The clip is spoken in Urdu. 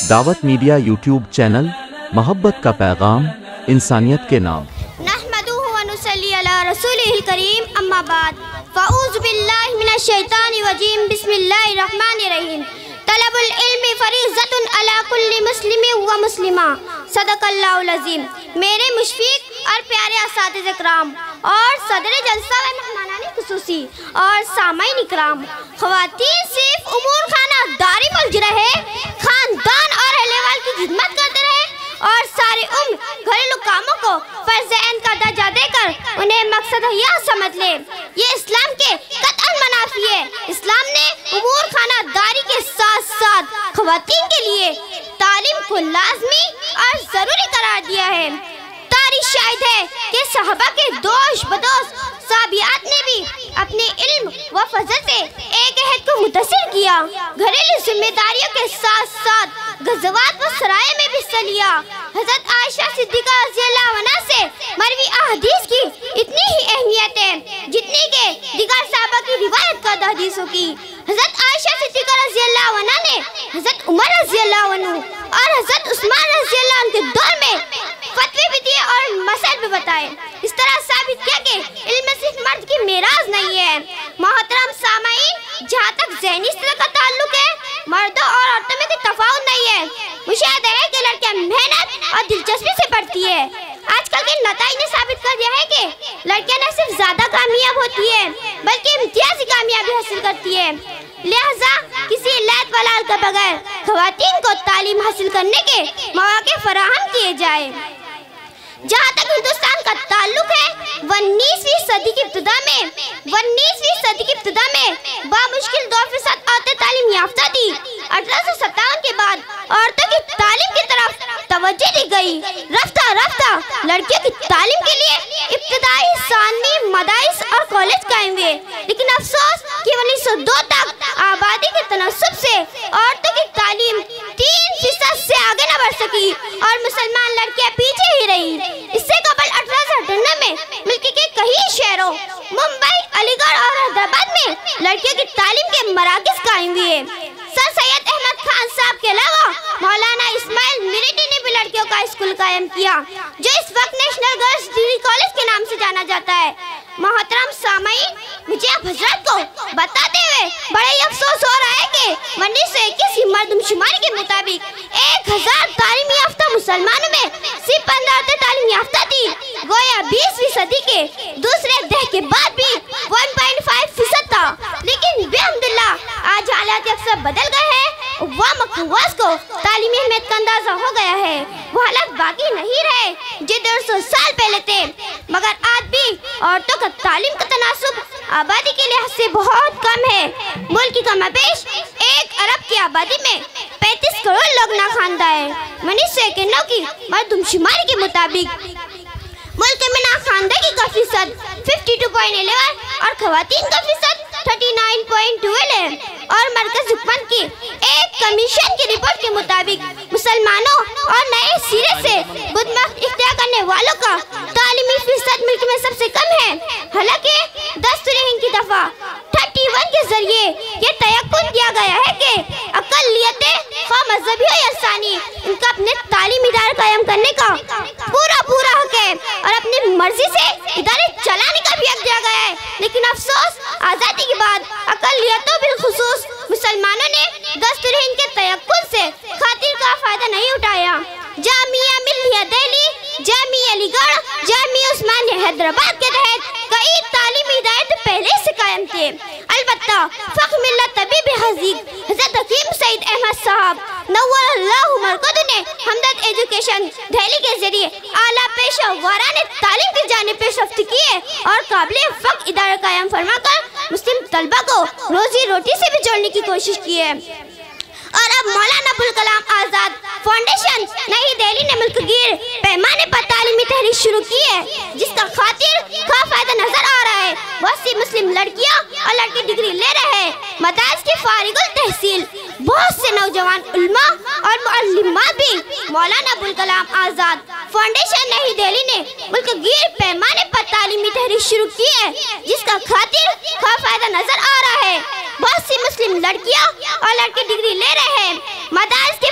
دعوت میڈیا یوٹیوب چینل، محبت کا پیغام، انسانیت کے نام۔ نحمدہ و نصلی علی رسولہ الکریم، اما بعد، فاعوذ باللہ من الشیطان الرجیم، بسم اللہ الرحمن الرحیم۔ طلب العلم فریضۃ علی کل مسلم و مسلمہ، صدق اللہ العظیم۔ میرے مشفق اور پیارے اساتذہ اکرام اور صدر جلسہ و مہمانان خصوصی اور سامعین اکرام، خواتین صرف امور خانہ داری ملک رہے، خاندان اور اہل ویال کی خدمت کرتے رہے اور سارے عمر گھریلو کاموں کو فرض عین کا درجہ دے کر انہیں مقصد حیات سمجھ لے، یہ اسلام کے قطعاً منافی ہے۔ اسلام نے امور خانہ داری کے ساتھ ساتھ خواتین کے لیے تعلیم کو لازمی اور ضروری قرار دیا ہے۔ تاریخ شاہد ہے کہ صحابہ کے دوش بدوش صحابیات نے بھی اپنے علم و فضل سے ایک عہد کو متاثر کیا، گھریلو ذمہ داریوں کے ساتھ ساتھ غزوات و سرائے میں بھی حصہ لیا۔ حضرت عائشہ صدیقہ رضی اللہ عنہا سے مروی احادیث کی اتنی ہی اہمیت ہے جتنی کہ دیگر صحابہ کی روایت کردہ حدیثوں کی۔ حضرت عائشہ صدیقہ رضی اللہ عنہا نے حضرت عمر رضی اللہ عنہ اور حضرت عثمان رضی اللہ عنہ کے دور میں فتوے بھی دیے اور مسائل بھی بتائے، اس طرح ثابت کیا کہ علم صرف مرد کی میراث نہیں ہے۔ محترم سامعین، جہاں تک ذہنی سطح کا تعلق ہے، مردوں اور عورتوں میں کوئی تفاوت نہیں ہے۔ مشاہدہ ہے کہ لڑکیاں محنت اور دلچسپی سے پڑھتی ہے۔ آج کل کے نتائج نے ثابت کر دیا ہے کہ لڑکیاں نہ صرف زیادہ کامیاب ہوتی ہے بلکہ امتیازی کامیابی حاصل کرتی ہے۔ لہذا کسی لعب و لال کے بغیر خواتین کو تعلیم حاصل کرنے کے مواقع فراہم کیے جائیں۔ جہاں تک ہندوستان کا تعلق ہے، 19ویں صدی کی ابتدا میں بامشکل 2% عورتیں تعلیم یافتہ تھی۔ 1857 کے بعد عورتوں کی تعلیم کی طرف توجہ دی گئی۔ رفتہ رفتہ لڑکیوں کی تعلیم کے لیے ابتدائی ثانوی مدارس اور کالج قائم ہوئے، لیکن افسوس کہ 1902 تک آبادی کے تناسب سے عورتوں کی تعلیم 3% سے آگے نہ بڑھ سکی اور مسلمان لڑکیاں پیچھے ہی رہی۔ اس سے قبل 1898 میں ملک کے کئی شہروں ممبئی، علی گڑھ اور حیدرآباد میں لڑکیوں کی تعلیم کے مراکز قائم ہوئے۔ سر سید احمد خان صاحب کے علاوہ مولانا اسماعیل میرٹی نے بھی لڑکیوں کا اسکول قائم کیا، جو اس وقت نیشنل گرلز ڈگری کالج کے نام سے جانا جاتا ہے۔ محترم سامعین، مجھے آپ حضرات کو بتاتے ہوئے بڑے ہی افسوس ہو رہا ہے کہ 1921 کی مردم شماری کے مطابق 1000 تعلیم یافتہ مسلمانوں میں صرف 15 عورتیں تعلیم یافتہ تھی۔ گویا 20ویں صدی کے دوسرے دہے کے بعد بھی 1.5% تھا، لیکن بحمداللہ آج حالات اکثر بدل گئے ہیں۔ عوام و خواص کو تعلیمی اہمیت کا اندازہ ہو گیا ہے، وہ حالات باقی نہیں رہے جو 150 سال پہلے تھے، مگر آج بھی عورتوں کا تعلیم کا تناسب آبادی کے لحاظ سے بہت کم ہے۔ ملک کی کم بیش 1 ارب کی آبادی میں 35 کروڑ لوگ ناخواندہ ہیں۔ 1991 کی مردم شماری کے مطابق ملک میں ناخواندگی کا فیصد 52.11 اور خواتین کا فیصد 39.12 ہے، اور مرکز حکومت کی ایک کمیشن کی رپورٹ کے مطابق مسلمانوں اور نئے سرے سے بدھ مت اختیار کرنے والوں کا تعلیمی فیصد ملک میں سب سے کم ہے۔ حالانکہ دستور ہند کی دفعہ 31 کے ذریعے یہ تیقن کیا گیا ہے کہ اقلیتیں خواہ مذہبی ہو یا ثانی، ان کا اپنے تعلیمی ادارے قائم کرنے کا پورا حق ہے اور اپنی مرضی سے ادارے چلانے کا بھی حق دیا گیا ہے۔ لیکن افسوس، آزادی کے بعد اقلیتوں بالخصوص مسلمانوں نے دستور ہند کے تیقن سے خاطر کا فائدہ نہیں اٹھایا۔ جامعہ ملیہ دہلی، جامعہ علی گڑھ، جامعہ عثمانیہ حیدرآباد کے تحت کئی تعلیمی ادارے تو پہلے سے قائم تھے، البتہ فخر ملت طبیب حذیق حضرت حکیم سعید احمد صاحب نور اللہ مرکز نے ہمدرد ایجوکیشن دہلی کے ذریعے اعلیٰ پیشہ ورانہ تعلیم کی جانب پیش رفت کی ہے اور قابل فخر ادارہ قائم فرما کر مسلم طلبہ کو روزی روٹی سے بھی جوڑنے کی کوشش کی ہے۔ اور اب مولانا ابوالکلام آزاد فاؤنڈیشن نئی دہلی نے ملک گیر پیمانے پر تعلیمی تحریک شروع کی ہے، جس کا خاطر فائدہ نظر آ رہا ہے۔ بہت سی مسلم لڑکیاں اور لڑکے ڈگری لے رہے ہیں۔ مدارس کی فارغ التحصیل بہت سے نوجوان علماء اور معلمات بھی مولانا ابوالکلام آزاد فاؤنڈیشن نئی دہلی نے ملک گیر پیمانے پر تعلیمی تحریک شروع کی ہے، جس کا خاطر فائدہ نظر آ رہا ہے۔ بہت سی مسلم لڑکیاں اور لڑکے ڈگری لے رہے ہیں۔ مدارس کے